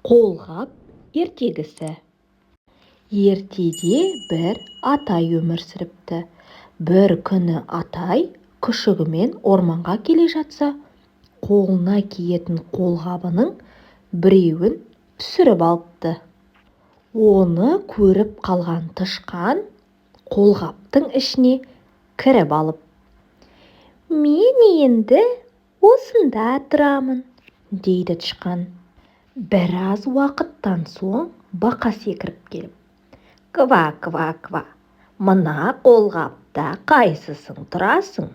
Қолғап ертегісі. Ертеде бір атай өмір сүріпті. Бір күні атай күшігімен орманға келе жатса, қолына киетін қолғабының біреуін түсіріп алыпты. Оны көріп қалған тышқан қолғаптың ішіне кіріп алып: «Мен енді осында тұрамын», дейді тышқан. Біраз уақыттан соң бақа секіріп келіп: «Ква, ква, ква, мына қолғапта қайсысың тұрасың?»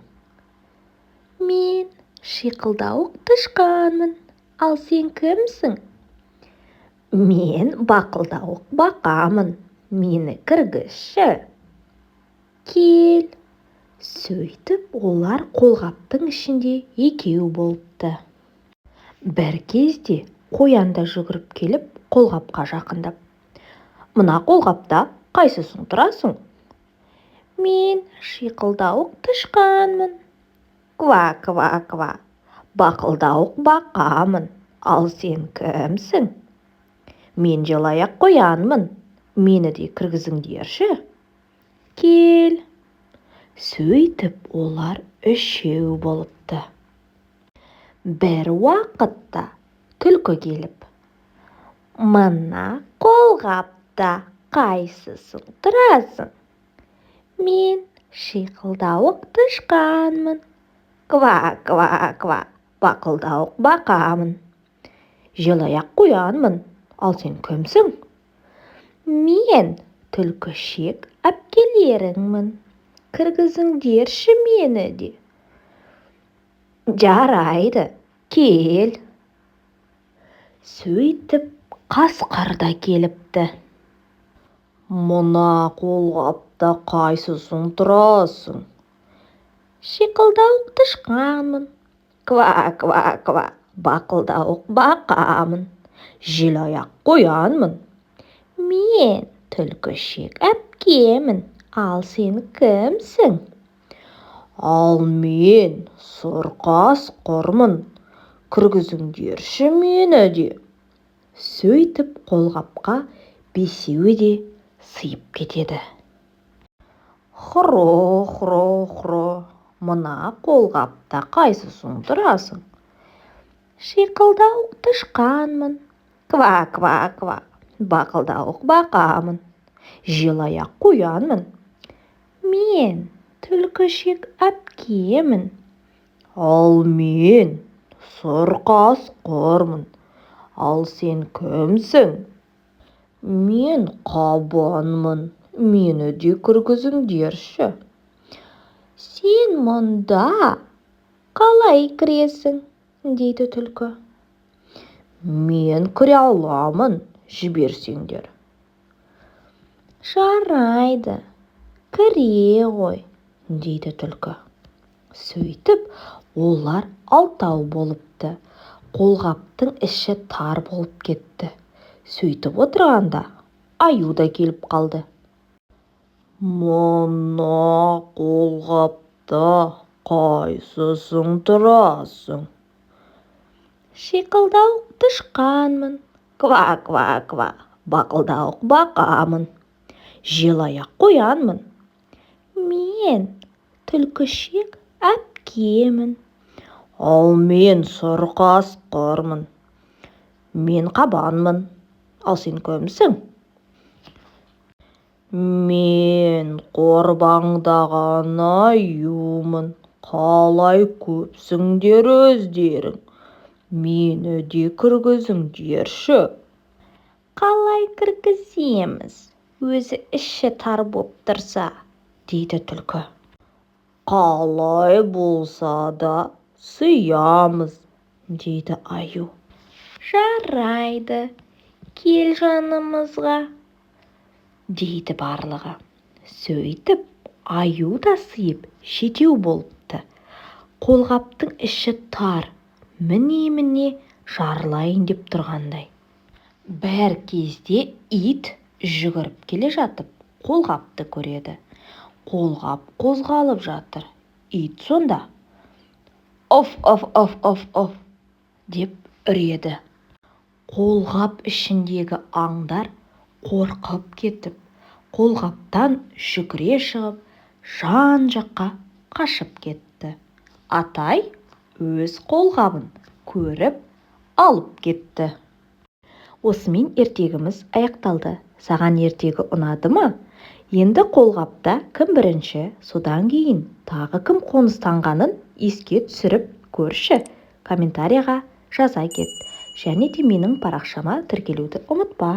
«Мен шиқылдауық тышқанмын, ал сен кімсің?» «Мен бақылдауық бақамын, мені кіргізші». «Кел». Сөйтіп олар қолғаптың ішінде екеу болыпты. Бір кезде қоян да жүгіріп келіп қолғапқа жақындап: «Мына қолғапта қайсысың тұрасың?» «Мен шиқылдауық тышқанмын». «Ква, ква, ква, бақылдауық бақамын, ал сен кімсің?» «Мен желаяқ қоянмын, мені де кіргізіңдерші». «Кел». Сөйтіп олар үшеу болыпты. Бір уақытта түлкі келіп: «Мына қолғапта қайсысың тұрасың?» «Мен шиқылдауық тышқанмын». «Ква, ква, ква, бақылдауық бақамын». «Желаяқ қоянмын, ал сен кімсің?» «Мен түлкішек әпкелеріңмін, кіргізіңдерші мені де». «Жарайды, кел». Сөйтіп қасқыр да келіпті. «Мына қолғапта қайсысың тұрасың?» «Шиқылдауық тышқанмын». «Ква, ква, ква, бақылдауық бақамын». «Желаяқ қоянмын». «Мен түлкішек әпкемін, ал сен кімсің?» «Ал мен сұрқасқырмын, кіргізіңдерші мені де». Сөйтіп қолғапқа бесеуі де сыйып кетеді. «Хро, хро, хро, мына қолғапта қайсысың тұрасың?» «Шиқылдауық тышқанмын». «Ква, ква, ква, бақылдауық бақамын». «Желаяқ қоянмын». «Мен түлкішек әпкемін». «Ал мен сұрқасқырмын, ал сен кімсің?» «Мен қабанмын, мені де кіргізіңдерші». «Сен мұнда қалай кіресің?» дейді түлкі. «Мен кіре аламын, жіберсеңдер». «Жарайды, кіре ғой», дейді түлкі. Сөйтіп олар алтау болыпты. Қолғаптың іші тар болып кетті. Сөйтіп отырғанда аю да келіп қалды. «Мына қолғапта қайсысың тұрасың?» «Шиқылдауық тышқанмын». «Ква, ква, ква, бақылдауық бақамын». «Желаяқ қоянмын». «Мен түлкішек әпкемін». «Ал мен сұрқасқырмын». «Мен қабанмын, ал сен кімсің?» «Мен қорбаңдаған аюмын, қалай көпсіңдер өздерің? Мені де кіргізіңдерші». «Қалай кіргіземіз, өзі іші тар боп тұрса?» дейді түлкі. «Қалай болса да сыямыз», дейді аю. «Жарайды, кел жанымызға», дейді барлығы. Сөйтіп аю да сыйып жетеу болыпты. Қолғаптың іші тар, міне-міне жарылайын деп тұрғандай. Бір кезде ит жүгіріп келе жатып қолғапты көреді. Қолғап қозғалып жатыр. Ит сонда: «Оф, оф, оф, оф, оф», деп үреді. Қолғап ішіндегі аңдар қорқып кетіп, қолғаптан жүгіре шығып, жан-жаққа қашып кетті. Атай өз қолғабын көріп алып кетті. Осымен ертегіміз аяқталды. Саған ертегі ұнады ма? Енді қолғапта кім бірінші, содан кейін тағы кім қоныстанғанын еске түсіріп көрші. Комментарияға жаза кет. Және де менің парақшама тіркелуді ұмытпа.